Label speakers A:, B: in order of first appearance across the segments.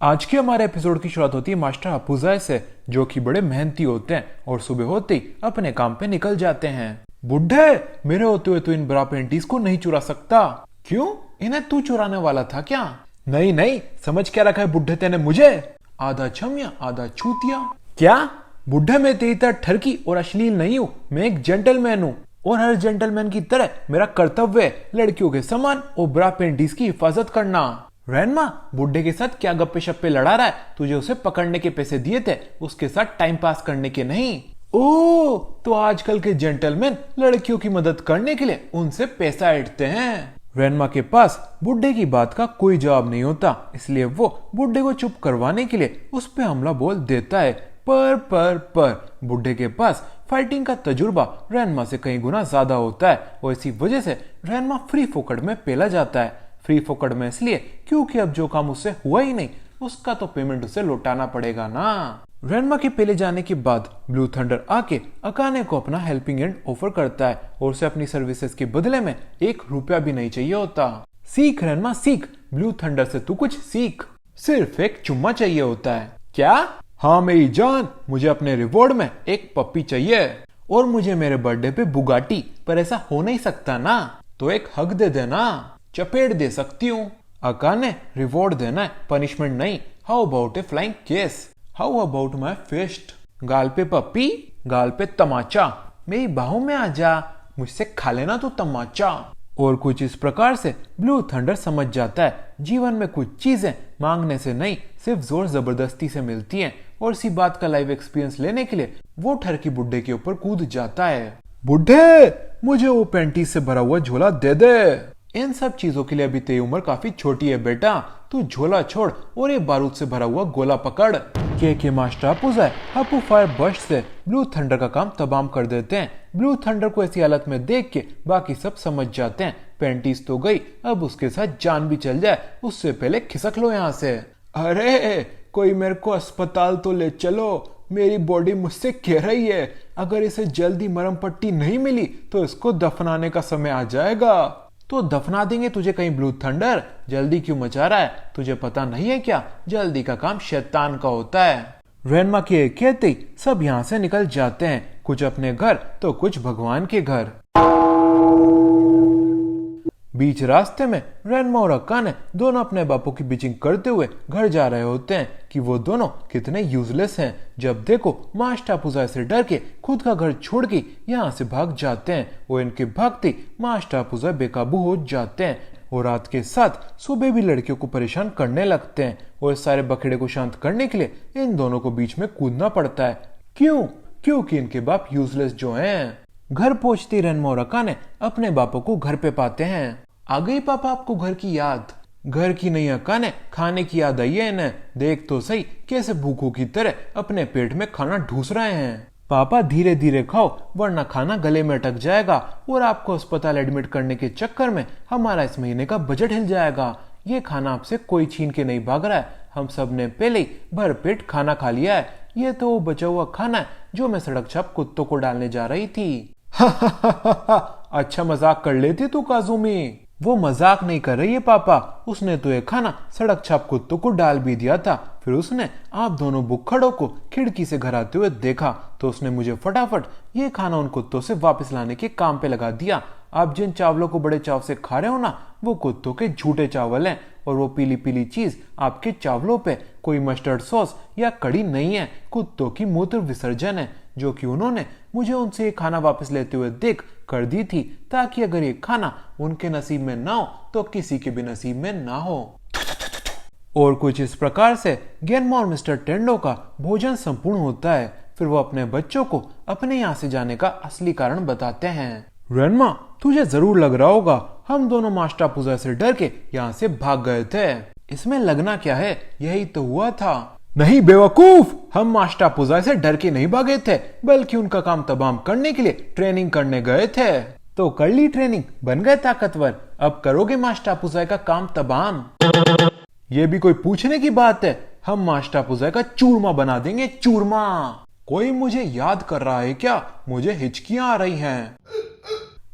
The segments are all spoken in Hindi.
A: आज के हमारे एपिसोड की शुरुआत होती है मास्टर हपुजाए से, जो कि बड़े मेहनती होते हैं और सुबह होते ही अपने काम पे निकल जाते हैं। बुढ़े, मेरे होते हुए तो इन ब्रा पेंटीज को नहीं चुरा सकता। क्यों? इन्हें तू चुराने वाला था क्या? नहीं नहीं, समझ क्या रखा है बुढ़े तेने मुझे? आधा छमिया आधा छूतिया। क्या? बुढ़े, मैं तेरी तरह ठरकी और अश्लील नहीं हूँ। मैं एक जेंटलमैन हूँ और हर जेंटलमैन की तरह मेरा कर्तव्य है लड़कियों के समान और ब्रा पेंटीज की हिफाजत करना। रैनमा, बुड्ढे के साथ क्या गप्पे शप्पे लड़ा रहा है? तुझे उसे पकड़ने के पैसे दिए थे, उसके साथ टाइम पास करने के नहीं। ओ, तो आजकल के जेंटलमैन लड़कियों की मदद करने के लिए उनसे पैसा ऐंठते हैं। रैनमा के पास बुड्ढे की बात का कोई जवाब नहीं होता, इसलिए वो बुड्ढे को चुप करवाने के लिए उस पे हमला बोल देता है। पर बुड्ढे के पास फाइटिंग का तजुर्बा रैनमा से कई गुना ज्यादा होता है और इसी वजह से रैनमा फ्री फोकट में पेला जाता है। फ्री फोकट में इसलिए क्योंकि अब जो काम उससे हुआ ही नहीं, उसका तो पेमेंट उसे लौटाना पड़ेगा ना। रैनमा के पेले जाने के बाद ब्लू थंडर आके अकाने को अपना हेल्पिंग हैंड ऑफर करता है और उसे अपनी सर्विसेज के बदले में 1 रुपया भी नहीं चाहिए होता। सीख रैनमा सीख, ब्लू थंडर से तू कुछ सीख। सिर्फ एक चुम्मा चाहिए होता है। क्या? हाँ मेरी जान, मुझे अपने रिवॉर्ड में एक पप्पी चाहिए और मुझे मेरे बर्थडे पे बुगाटी, पर ऐसा हो नहीं सकता ना, तो एक हक दे देना। चपेट दे सकती हूँ। अकाने, रिवॉर्ड देना है, पनिशमेंट नहीं। How about a flying kiss? How about my fist? गाल पे पप्पी, गाल पे तमाचा, मेरी बाहों में आ जा, मुझसे खा लेना तो तमाचा। और कुछ इस प्रकार से ब्लू थंडर समझ जाता है जीवन में कुछ चीजें मांगने से नहीं, सिर्फ जोर जबरदस्ती से मिलती हैं, और इसी बात का लाइव एक्सपीरियंस लेने के लिए वो ठरकी बुड्ढे के ऊपर कूद जाता है। बुड्ढे, मुझे वो पेंटी से भरा हुआ झोला दे दे। इन सब चीजों के लिए अभी तेरी उम्र काफी छोटी है बेटा, तू झोला छोड़ और ये बारूद से भरा हुआ गोला पकड़। के मास्टर हपुजाए हपू फायर बर्स्ट से ब्लू थंडर का काम तमाम कर देते हैं। ब्लू थंडर को ऐसी हालत में देख के बाकी सब समझ जाते हैं पेंटीज तो गई, अब उसके साथ जान भी चल जाए, उससे पहले खिसक लो यहाँ से। अरे कोई मेरे को अस्पताल तो ले चलो, मेरी बॉडी मुझसे कह रही है अगर इसे जल्दी मरहम पट्टी नहीं मिली तो इसको दफनाने का समय आ जाएगा। तो दफना देंगे तुझे कहीं ब्लू थंडर, जल्दी क्यों मचा रहा है? तुझे पता नहीं है क्या, जल्दी का काम शैतान का होता है। रैनमा के कहते ही सब यहाँ से निकल जाते हैं, कुछ अपने घर तो कुछ भगवान के घर। बीच रास्ते में रैनमा और अकाने दोनों अपने बापू की बिचिंग करते हुए घर जा रहे होते हैं कि वो दोनों कितने यूजलेस हैं। जब देखो मास्टर हपुजाए से डर के खुद का घर छोड़ के यहाँ से भाग जाते हैं और इनके भागते मास्टर हपुजाए बेकाबू हो जाते हैं और रात के साथ सुबह भी लड़कियों को परेशान करने लगते हैं और इस सारे बखेड़े को शांत करने के लिए इन दोनों को बीच में कूदना पड़ता है। क्यों? क्योंकि इनके बाप यूजलेस जो हैं। घर पहुंचती रैनमा और अकाने अपने बापू को घर पे पाते हैं। आ गई पापा आपको घर की याद? घर की नहीं अकाने, खाने की याद आई है इन्हें। देख तो सही कैसे भूखों की तरह अपने पेट में खाना ढूंस रहे हैं। पापा धीरे धीरे खाओ वरना खाना गले में अटक जाएगा और आपको अस्पताल एडमिट करने के चक्कर में हमारा इस महीने का बजट हिल जाएगा। ये खाना आपसे कोई छीन के नहीं भाग रहा है, हम सब ने पहले ही भर पेट खाना खा लिया है। ये तो वो बचा हुआ खाना है जो मैं सड़क छाप कुत्तों को डालने जा रही थी। अच्छा मजाक कर लेती तू काजुमी। वो मजाक नहीं कर रही है पापा, उसने तो ये खाना सड़क छाप कुत्तों को डाल भी दिया था। फिर उसने आप दोनों बुक्खड़ों को खिड़की से घर आते हुए देखा तो उसने मुझे फटाफट ये खाना उन कुत्तों से वापस लाने के काम पे लगा दिया। आप जिन चावलों को बड़े चाव से खा रहे हो ना, वो कुत्तों के झूठे चावल हैं और वो पीली पीली चीज आपके चावलों पे कोई मस्टर्ड सॉस या कड़ी नहीं है, कुत्तों की मूत्र विसर्जन है जो कि उन्होंने मुझे उनसे ये खाना वापस लेते हुए देख कर दी थी, ताकि अगर ये खाना उनके नसीब में ना हो तो किसी के भी नसीब में ना हो। और कुछ इस प्रकार से गेनमा और मिस्टर टेंडो का भोजन संपूर्ण होता है। फिर वो अपने बच्चों को अपने यहाँ से जाने का असली कारण बताते हैं। रैनमा, तुझे जरूर लग रहा होगा हम दोनों मास्टर हपुजाए से डर के यहाँ से भाग गए थे। इसमें लगना क्या है, यही तो हुआ था। नहीं बेवकूफ, हम मास्टर हपुजाए से डर के नहीं भागे थे, बल्कि उनका काम तमाम करने के लिए ट्रेनिंग करने गए थे। तो कर ली ट्रेनिंग, बन गए ताकतवर, अब करोगे मास्टर हपुजाए का काम तमाम। ये भी कोई पूछने की बात है, हम मास्टर हपुजाए का चूरमा बना देंगे, चूरमा। कोई मुझे याद कर रहा है क्या? मुझे हिचकियां आ रही हैं।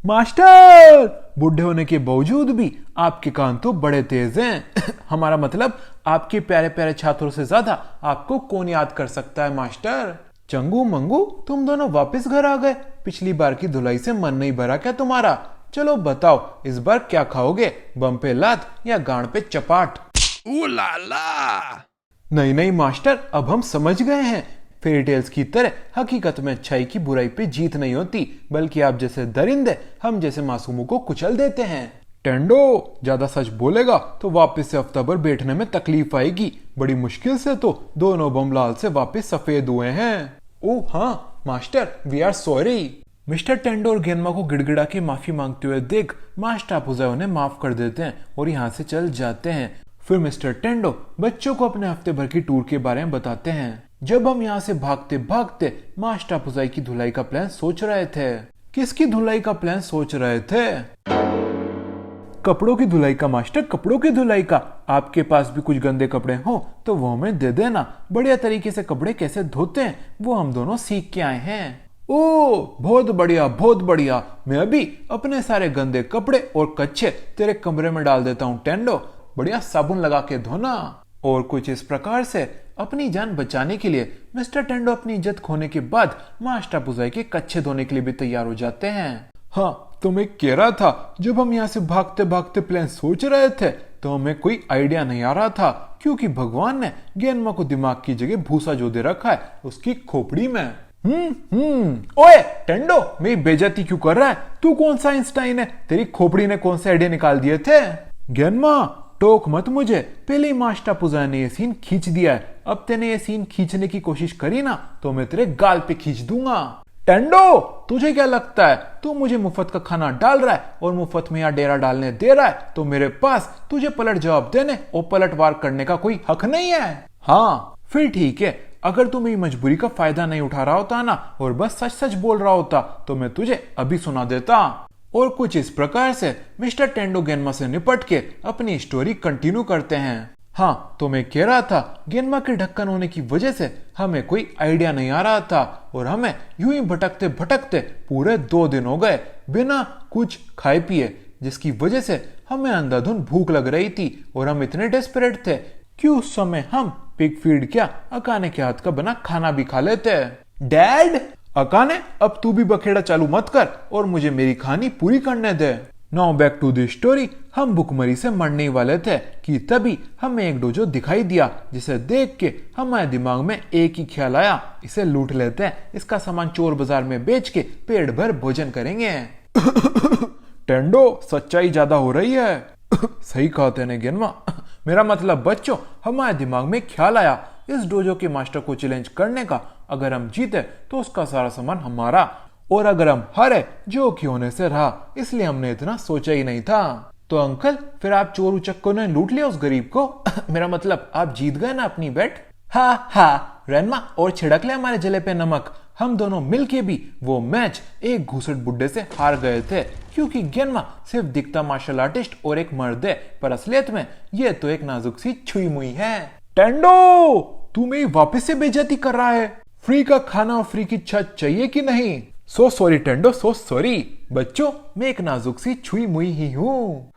A: मास्टर, बूढ़े होने के बावजूद भी आपके कान तो बड़े तेज हैं। हमारा मतलब आपके प्यारे प्यारे छात्रों से ज्यादा आपको कौन याद कर सकता है मास्टर। चंगू मंगू, तुम दोनों वापस घर आ गए। पिछली बार की धुलाई से मन नहीं भरा क्या तुम्हारा? चलो बताओ इस बार क्या खाओगे, बम पे लात या गांड पे चपाट?
B: ओ ला ला।
A: नहीं नहीं मास्टर, अब हम समझ गए हैं। फेरी टेल्स की तरह हकीकत में अच्छाई की बुराई पे जीत नहीं होती, बल्कि आप जैसे दरिंदे हम जैसे मासूमों को कुचल देते हैं। टेंडो, ज्यादा सच बोलेगा तो वापस से हफ्ता भर बैठने में तकलीफ आएगी। बड़ी मुश्किल से तो दोनों बम लाल से वापस सफेद हुए हैं। ओह हाँ master, we are sorry. Mister Tendo और गेनमा को गिड़गिड़ा के माफी मांगते हुए देख मास्टर अपुजाई उन्हें माफ कर देते हैं और यहाँ से चल जाते हैं। फिर मिस्टर टेंडो बच्चों को अपने हफ्ते भर की टूर के बारे में बताते हैं। जब हम यहाँ से भागते भागते मास्टर अपुजाई की धुलाई का प्लान सोच रहे थे। किसकी धुलाई का प्लान सोच रहे थे? कपड़ों की धुलाई का मास्टर, कपड़ों की धुलाई का। आपके पास भी कुछ गंदे कपड़े हो तो वो हमें दे देना। बढ़िया तरीके से कपड़े कैसे धोते हैं वो हम दोनों सीख के आए हैं। ओ बहुत बढ़िया बहुत बढ़िया। मैं अभी अपने सारे गंदे कपड़े और कच्चे तेरे कमरे में डाल देता हूँ टेंडो। बढ़िया साबुन लगा के धोना। और कुछ इस प्रकार से अपनी जान बचाने के लिए मिस्टर टेंडो अपनी इज्जत खोने के बाद मास्टर अपुजाई के कच्चे धोने के लिए भी तैयार हो जाते हैं। हाँ तो मैं कह रहा था, जब हम यहाँ से भागते भागते प्लान सोच रहे थे तो हमें कोई आइडिया नहीं आ रहा था, क्योंकि भगवान ने गेनमा को दिमाग की जगह भूसा जो दे रखा है उसकी खोपड़ी में। ओए टेंडो, मेरी बेइज्जती क्यों कर रहा है? तू कौन सा आइंस्टाइन है? तेरी खोपड़ी ने कौन से आइडिया निकाल दिए थे? गेनमा टोक मत मुझे, पहले ही मास्टर अपुजाई ने ये सीन खींच दिया है। अब तेने ये सीन खींचने की कोशिश करी ना तो मैं तेरे गाल पे खींच दूंगा। टेंडो, तुझे क्या लगता है तू मुझे मुफ्त का खाना डाल रहा है और मुफ्त में यहाँ डेरा डालने दे रहा है तो मेरे पास तुझे पलट जवाब देने और पलटवार करने का कोई हक नहीं है? हाँ फिर ठीक है, अगर तू मेरी मजबूरी का फायदा नहीं उठा रहा होता ना और बस सच सच बोल रहा होता तो मैं तुझे अभी सुना देता। और कुछ इस प्रकार से मिस्टर टेंडो गेनमा से निपट के अपनी स्टोरी कंटिन्यू करते हैं। हाँ तो मैं कह रहा था, गेनमा के ढक्कन होने की वजह से हमें कोई आइडिया नहीं आ रहा था और हमें यूं ही भटकते भटकते पूरे 2 दिन हो गए बिना कुछ खाए पिए, जिसकी वजह से हमें अंधाधुंध भूख लग रही थी और हम इतने डेस्परेट थे कि उस समय हम पिग फीड क्या अकाने के हाथ का बना खाना भी खा लेते। डैड, अकाने अब तू भी बखेड़ा चालू मत कर और मुझे मेरी कहानी पूरी करने दे। Now back to the story. हम भूखमरी से मरने ही वाले थे कि तभी हमें एक डोजो दिखाई दिया, जिसे देख के हमारे दिमाग में एक ही ख्याल आया, इसे लूट लेते हैं, इसका सामान चोर बाजार में बेच के पेट भर भोजन करेंगे। टेंडो, सच्चाई ज्यादा हो रही है। सही कहा तेने गेनमा। मेरा मतलब बच्चों, हमारे दिमाग में ख्याल आया इस डोजो के मास्टर को चैलेंज करने का। अगर हम जीते तो उसका सारा सामान हमारा, और अगर हम हारे जो कि होने से रहा, इसलिए हमने इतना सोचा ही नहीं था। तो अंकल, फिर आप चोर उचक्कों ने लूट लिया उस गरीब को? मेरा मतलब आप जीत गए ना अपनी बेट? हाँ हाँ रेनमा, और छिड़क ले हमारे जले पे नमक। हम दोनों मिलके भी वो मैच एक घूसट बुड्ढे से हार गए थे, क्योंकि गेनमा सिर्फ दिखता मार्शल आर्टिस्ट और एक मर्द है, पर असलियत में ये तो एक नाजुक सी छुई मुई है। टेंडो, तू मेरी वापस से बेइज्जती कर रहा है। फ्री का खाना और फ्री की छत चाहिए कि नहीं? So sorry Tendo, so sorry. बच्चों, मैं एक नाजुक सी छुई मुई ही हूँ।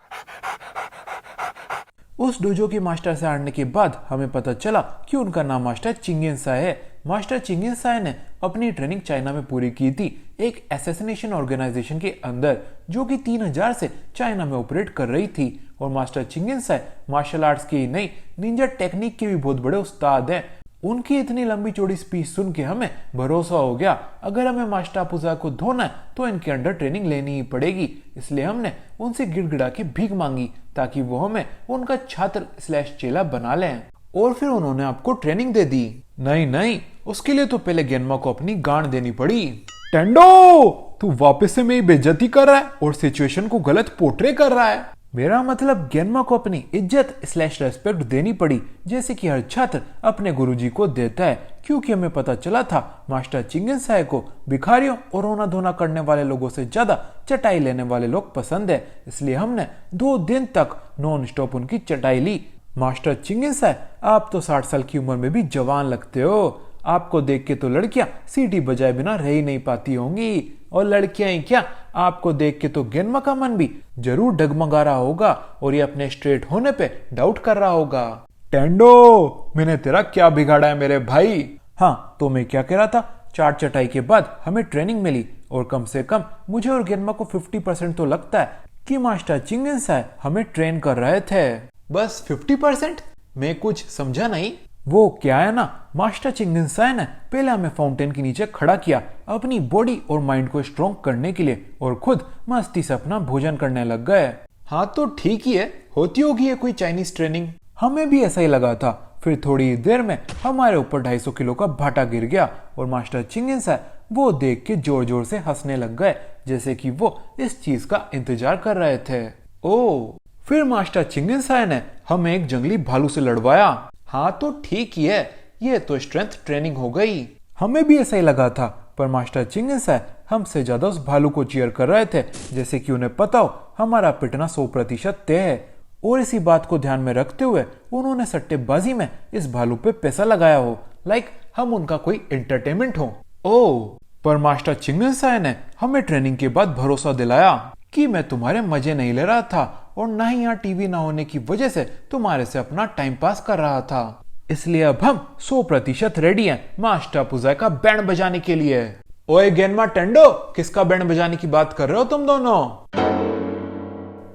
A: उस डोजो के मास्टर से हारने के बाद हमें पता चला कि उनका नाम मास्टर चिंगिनसाई है। मास्टर चिंगिनसाई ने अपनी ट्रेनिंग चाइना में पूरी की थी, एक असैसिनेशन ऑर्गेनाइजेशन के अंदर, जो कि 3000 से चाइना में ऑपरेट कर रही थी। और मास्टर चिंगिनसाई मार्शल आर्ट्स की ही नहीं, निंजा टेक्निक के भी बहुत बड़े उस्ताद हैं। उनकी इतनी लंबी चौड़ी स्पीच सुन के हमें भरोसा हो गया, अगर हमें मास्टर अपुजाई को धोना है तो इनके अंडर ट्रेनिंग लेनी ही पड़ेगी। इसलिए हमने उनसे गिड़गिड़ा के भीख मांगी ताकि वो हमें उनका छात्र / चेला बना लें, और फिर उन्होंने आपको ट्रेनिंग दे दी। नहीं नहीं, उसके लिए तो पहले गेनमा को अपनी गांड देनी पड़ी। टेंडो, तू वापस से मेरी बेइज्जती कर रहा है और सिचुएशन को गलत पोर्ट्रे कर रहा है। मेरा मतलब गेनमा को अपनी इज्जत / रेस्पेक्ट देनी पड़ी, जैसे कि हर छात्र अपने गुरुजी को देता है, क्योंकि हमें पता चला था मास्टर चिंगिनसाई को भिखारियों और रोना धोना करने वाले लोगों से ज्यादा चटाई लेने वाले लोग पसंद है। इसलिए हमने 2 दिन तक नॉन स्टॉप उनकी चटाई ली। मास्टर चिंगिनसाई, आप तो 60 साल की उम्र में भी जवान लगते हो। आपको देख के तो लड़कियां सीटी बजाए बिना रह ही नहीं पाती होंगी, और लड़कियां ही क्या, आपको देख के तो गेनमा का मन भी जरूर डगमगा रहा होगा और ये अपने स्ट्रेट होने पे डाउट कर रहा होगा। टेंडो, मैंने तेरा क्या बिगाड़ा है मेरे भाई? हाँ, तो मैं क्या कह रहा था, चाट चटाई के बाद हमें ट्रेनिंग मिली और कम से कम मुझे और गेनमा को 50% तो लगता है कि मास्टर चिंगेनसाई हमें ट्रेन कर रहे थे। बस 50%? मैं कुछ समझा नहीं। वो क्या है ना, मास्टर चिंगेनसाई ने पहले हमें फाउंटेन के नीचे खड़ा किया अपनी बॉडी और माइंड को स्ट्रॉन्ग करने के लिए और खुद मस्ती से अपना भोजन करने लग गए। हाँ तो ठीक ही है, होती होगी ये कोई चाइनीज ट्रेनिंग। हमें भी ऐसा ही लगा था। फिर थोड़ी देर में हमारे ऊपर 250 किलो का भाटा गिर गया और मास्टर चिंगेनसाई वो देख के जोर जोर से हंसने लग गए, जैसे कि वो इस चीज का इंतजार कर रहे थे। ओ, फिर मास्टर चिंगेनसाई ने हमें एक जंगली भालू से लड़वाया। हाँ तो ठीक ही है, ये तो स्ट्रेंथ ट्रेनिंग हो गई। हमें भी ऐसा ही लगा था, पर मास्टर चिंगेनसाई हमसे ज्यादा उस भालू को चीयर कर रहे थे, जैसे कि उन्हें पता हो हमारा पिटना 100% तय है। और इसी बात को ध्यान में रखते हुए उन्होंने सट्टेबाजी में इस भालू पे पैसा लगाया हो, लाइक हम उनका कोई एंटरटेनमेंट हो। ओ, पर मास्टर चिंगेनसाई ने हमें ट्रेनिंग के बाद भरोसा दिलाया कि मैं तुम्हारे मजे नहीं ले रहा था और ना ही यहाँ टीवी ना होने की वजह से तुम्हारे से अपना टाइम पास कर रहा था। इसलिए अब हम 100% रेडी हैं मास्टर पुजाई का बैंड बजाने के लिए। ओए गेनमा टेंडो, किसका बैंड बजाने की बात कर रहे हो तुम दोनों?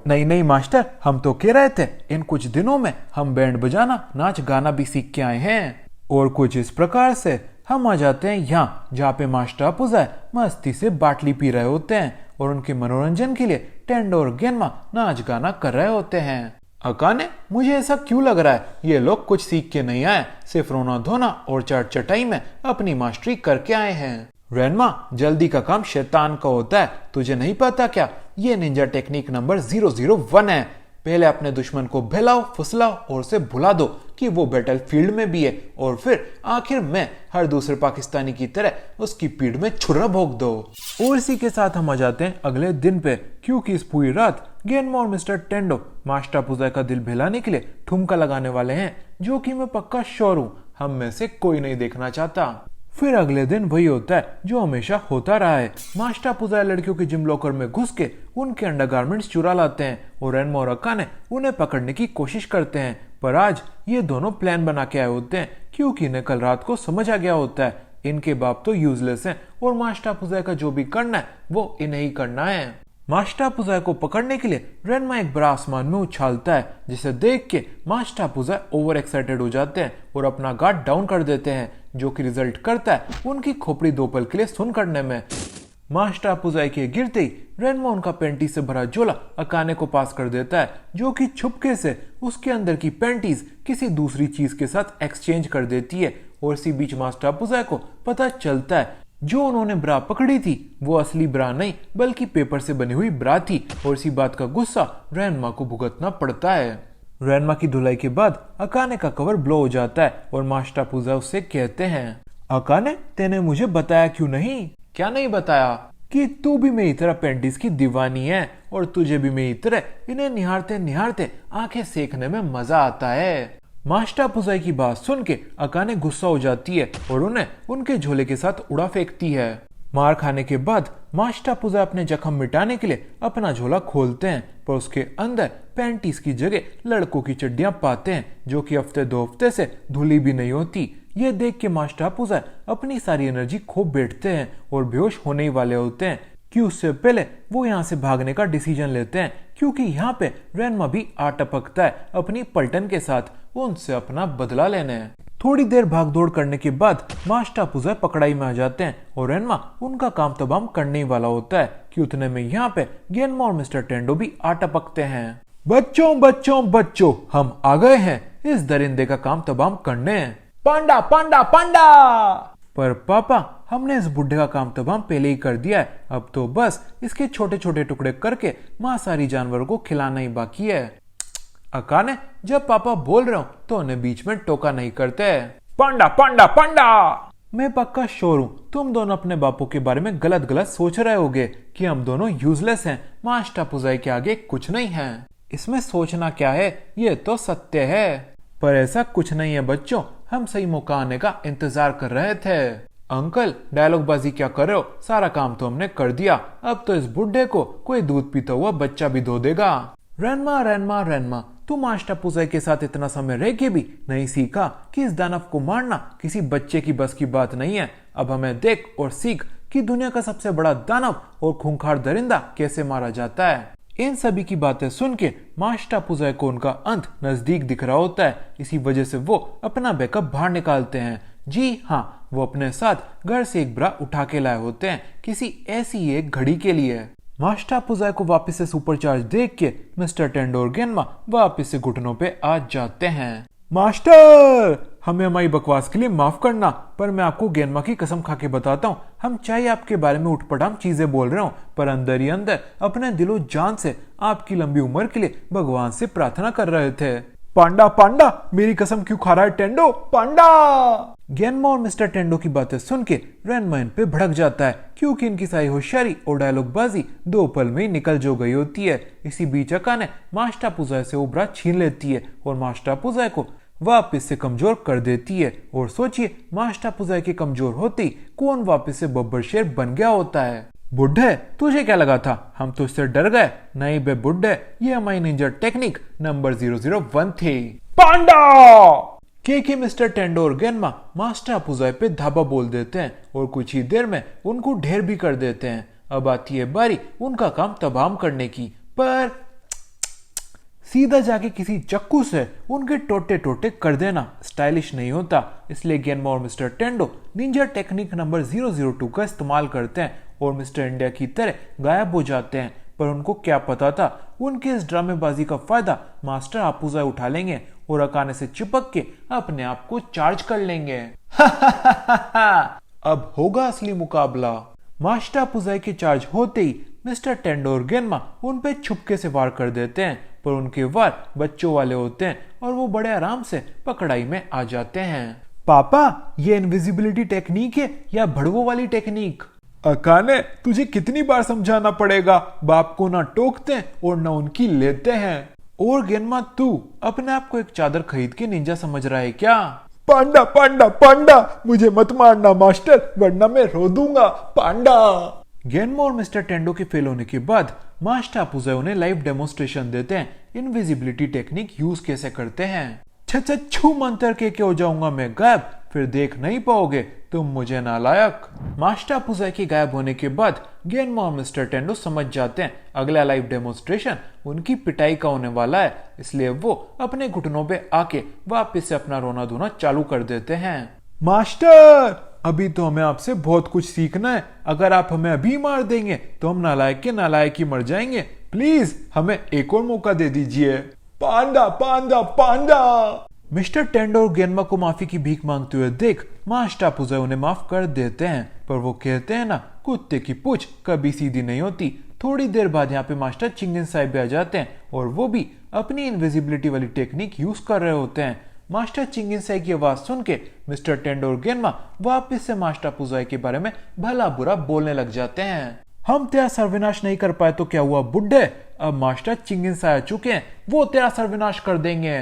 A: नहीं नहीं मास्टर, हम तो कह रहे थे इन कुछ दिनों में हम बैंड बजाना नाच गाना भी सीख के आए हैं। और कुछ इस प्रकार से हम आ जाते हैं यहाँ जहाँ पे मास्टर पुजाई मस्ती से बाटली पी रहे होते हैं और उनके मनोरंजन के लिए टेंडो और गेनमा नाच गाना कर रहे होते हैं। अकाने, मुझे ऐसा क्यों लग रहा है ये लोग कुछ सीख के नहीं आए, सिर्फ रोना धोना और चाट चटाई में अपनी मास्टरी करके आए हैं। रेनमा, जल्दी का काम शैतान का होता है, तुझे नहीं पता क्या? ये निंजा टेक्निक नंबर 001 है। पहले अपने दुश्मन को बहलाओ फुसलाओ और उसे भुला दो कि वो बैटल फील्ड में भी है, और फिर आखिर में हर दूसरे पाकिस्तानी की तरह उसकी पीठ में छुरा भोंक दो। और इसी के साथ हम आ जाते हैं अगले दिन पे, क्योंकि इस पूरी रात गेनमा और मिस्टर टेंडो मास्टर पुजाई का दिल बहलाने के लिए ठुमका लगाने वाले हैं, जो कि मैं पक्का श्योर हूँ हम में से कोई नहीं देखना चाहता। फिर अगले दिन वही होता है जो हमेशा होता रहा है। मास्टर पुजाई लड़कियों के जिम लॉकर में घुस के उनके अंडरगारमेंट्स चुरा लाते हैं और रेनमा और अकाने उन्हें पकड़ने की कोशिश करते हैं। पर आज ये दोनों प्लान बना के आए होते हैं, क्योंकि इन्हें कल रात को समझ आ गया होता है इनके बाप तो यूजलेस हैं और मास्टर पुजाई का जो भी करना है वो इन्हें ही करना है। मास्टर पुजाई को पकड़ने के लिए रेनमा एक बड़ा आसमान में उछालता है, जिसे देख के मास्टर पुजाई ओवर एक्साइटेड हो जाते हैं और अपना गार्ड डाउन कर देते हैं, जो कि रिजल्ट करता है उनकी खोपड़ी 2 पल के लिए सुन करने में। मास्टर पुजाई के गिरते ही रेनमा उनका पेंटी से भरा झोला अकाने को पास कर देता है, जो कि छुपके से उसके अंदर की पेंटीज किसी दूसरी चीज के साथ एक्सचेंज कर देती है। और इसी बीच मास्टर पुजाई को पता चलता है जो उन्होंने ब्रा पकड़ी थी वो असली ब्रा नहीं बल्कि पेपर से बनी हुई ब्रा थी, और इसी बात का गुस्सा रेनमा को भुगतना पड़ता है। रेनमा की धुलाई के बाद अकाने का कवर ब्लो हो जाता है और मास्टर पुजाई उससे कहते हैं, अकाने, तेने मुझे बताया क्यों नहीं? क्या नहीं बताया? कि तू भी मेरी तरह पेंटिस की दीवानी है और तुझे भी मेरी तरह इन्हें निहारते निहारते आंखें सेकने में मजा आता है। मास्टर पुजाई की बात सुन के अकाने गुस्सा हो जाती है और उन्हें उनके झोले के साथ उड़ा फेंकती है। मार खाने के बाद मास्टर पुजाई अपने जख्म मिटाने के लिए अपना झोला खोलते हैं, पर उसके अंदर पैंटीज की जगह लड़कों की चड्डियां पाते हैं, जो कि हफ्ते 2 हफ्ते से धुली भी नहीं होती। ये देख के मास्टर पुजाई अपनी सारी एनर्जी खो बैठते हैं और बेहोश होने ही वाले होते हैं कि उससे पहले वो यहाँ से भागने का डिसीजन लेते हैं, क्योंकि यहाँ पे रेनमा भी आ टपकता है अपनी पलटन के साथ उनसे अपना बदला लेने। थोड़ी देर भागदौड़ करने के बाद मास्टर पुजाई पकड़ाई में आ जाते हैं और रेनमा उनका काम तमाम करने ही वाला होता है कि उतने में यहाँ पे गेनमा और मिस्टर टेंडो भी आ टपकते हैं। बच्चों बच्चों बच्चों, हम आ गए हैं इस दरिंदे का काम तमाम करने। पांडा पांडा पांडा। पर पापा, हमने इस बुढ़े का काम तमाम पहले ही कर दिया है, अब तो बस इसके छोटे छोटे टुकड़े करके मांसाहारी जानवरों को खिलाना ही बाकी है। अकाने, जब पापा बोल रहे हो तो उन्हें बीच में टोका नहीं करते। पांडा पांडा पांडा। मैं पक्का श्योर हूँ तुम दोनों अपने बापू के बारे में गलत गलत सोच रहे होगे कि हम दोनों यूजलेस हैं, मास्टर पुजाई के आगे कुछ नहीं है। इसमें सोचना क्या है, ये तो सत्य है। पर ऐसा कुछ नहीं है बच्चों, हम सही मौका आने का इंतजार कर रहे थे। अंकल डायलॉग बाजी क्या कर रहे हो, सारा काम तो हमने कर दिया, अब तो इस बुढ़े को कोई दूध पीता हुआ बच्चा भी धो देगा। रेनमा रेनमा रेनमा, तू मास्टर पुजाई के साथ इतना समय रह के भी नहीं सीखा कि इस दानव को मारना किसी बच्चे की बस की बात नहीं है। अब हमें देख और सीख कि दुनिया का सबसे बड़ा दानव और खूंखार दरिंदा कैसे मारा जाता है। इन सभी की बातें सुन के मास्टर पुजाई को उनका अंत नजदीक दिख रहा होता है। इसी वजह से वो अपना बैकअप बाहर निकालते हैं। जी हाँ, वो अपने साथ घर से एक ब्रा उठा के लाए होते हैं किसी ऐसी एक घड़ी के लिए। मास्टर पुजाई को वापस से सुपरचार्ज देख के मिस्टर टेंडो और गेनमा वापस से घुटनों पे आ जाते हैं। मास्टर, हमें हमारी बकवास के लिए माफ करना, पर मैं आपको गेनमा की कसम खा के बताता हूँ, हम चाहे आपके बारे में उठपटांग चीजें बोल रहे हो, पर अंदर ही अंदर अपने दिलो जान से आपकी लंबी उम्र के लिए भगवान से प्रार्थना कर रहे थे। पांडा पांडा, मेरी कसम क्यों खा रहा है टेंडो, पांडा। गेनमा और मिस्टर टेंडो की बातें सुन के रेनमा इन पे भड़क जाता है, क्योंकि इनकी सारी होशियारी और डायलॉग बाजी 2 पल में ही निकल जो गई होती है। इसी बीच अकाने मास्टर पुजाई से वो ब्रा छीन लेती है और मास्टर पुजाई को वापस से कमजोर कर देती है। और सोचिए, मास्टर पुजाई के कमजोर होते ही कौन वापस से बब्बर शेर बन गया होता है। बुढ़े, तुझे क्या लगा था हम तो इससे डर गए? नहीं बे बुढ़े, ये हमारी निंजा टेक्निक नंबर 001 थी। पांडा के मिस्टर टेंडो और गेनमा मास्टर पुजाई पे धाबा बोल देते हैं और कुछ ही देर में उनको ढेर भी कर देते हैं। अब आती है बारी उनका काम तमाम करने की, पर सीधा जाके किसी चक्कू से उनके टोटे टोटे कर देना स्टाइलिश नहीं होता। इसलिए गेनमा और मिस्टर टेंडो निंजा टेक्निक नंबर 002 का इस्तेमाल करते हैं और मिस्टर इंडिया की तरह गायब हो जाते हैं। पर उनको क्या पता था, उनके इस ड्रामेबाजी का फायदा मास्टर आपुजाई उठा लेंगे और अकाने से चिपक के अपने आप को चार्ज कर लेंगे। अब होगा असली मुकाबला। मास्टर पुजाई के चार्ज होते ही मिस्टर टेंडो और गेनमा उन पे छुपके से वार कर देते हैं, पर उनके वार बच्चों वाले होते हैं और वो बड़े आराम से पकड़ाई में आ जाते हैं। पापा, ये इनविजिबिलिटी टेक्निक है या भड़वों वाली टेक्निक? अकाने, तुझे कितनी बार समझाना पड़ेगा, बाप को ना टोकते और ना उनकी लेते हैं। और गेनमा, तू अपने आप को एक चादर खरीद के निंजा समझ रहा है क्या? पांडा पांडा पांडा, मुझे मत मारना मास्टर, वरना मैं रो दूंगा, पांडा। गेनमा और मिस्टर टेंडो के फेल होने के बाद मास्टर पुजाई उन्हें लाइव डेमोन्स्ट्रेशन देते हैं इनविजिबिलिटी टेक्निक यूज कैसे करते हैं। छू मंतर के हो जाऊंगा मैं गायब, फिर देख नहीं पाओगे तुम मुझे नालायक। मास्टर पुजाई के गायब होने के बाद गेनमा और मिस्टर टेंडो समझ जाते हैं अगला लाइव डेमोन्स्ट्रेशन उनकी पिटाई का होने वाला है। इसलिए वो अपने घुटनों पे आके वापस से अपना रोना धोना चालू कर देते हैं। मास्टर, अभी तो हमें आपसे बहुत कुछ सीखना है, अगर आप हमें अभी मार देंगे तो हम नालायक के नालायक ही मर जाएंगे, प्लीज हमें एक और मौका दे दीजिए। पांडा पांडा पांडा। मिस्टर टेंडो और गेनमा को माफी की भीख मांगते हुए देख मास्टर पुजाई उन्हें माफ कर देते हैं, पर वो कहते हैं ना, कुत्ते की पूंछ कभी सीधी नहीं होती। थोड़ी देर बाद यहाँ पे मास्टर चिंगन साहिब भी आ जाते हैं और वो भी अपनी इनविजिबिलिटी वाली टेक्निक यूज कर रहे होते हैं। मास्टर चिंगन साहिब की आवाज सुन के मिस्टर टेंडो और गेनमा वापस से मास्टर पुजाई के बारे में भला बुरा बोलने लग जाते हैं। हम तेरा सर्वनाश नहीं कर पाए तो क्या हुआ बुड्ढे, अब मास्टर चिंगन साहिब आ चुके हैं, वो तेरा सर्वनाश कर देंगे।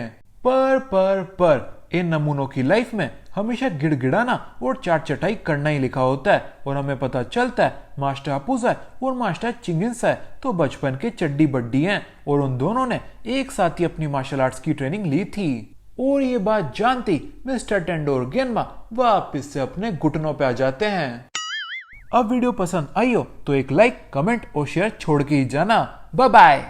A: पर इन नमूनों की लाइफ में हमेशा गिड़गिड़ाना और चाट चटाई करना ही लिखा होता है, और हमें पता चलता है मास्टर आपुजाई और मास्टर चिंगन साहिब तो बचपन के चड्डी बड्डी हैं और उन दोनों ने एक साथ ही अपनी मार्शल आर्ट्स की ट्रेनिंग ली थी। और ये बात जानती मिस्टर टेंडो और गेनमा वापस से अपने घुटनों पे आ जाते हैं। अब वीडियो पसंद आई हो तो एक लाइक, कमेंट और शेयर छोड़ के ही जाना। Bye bye.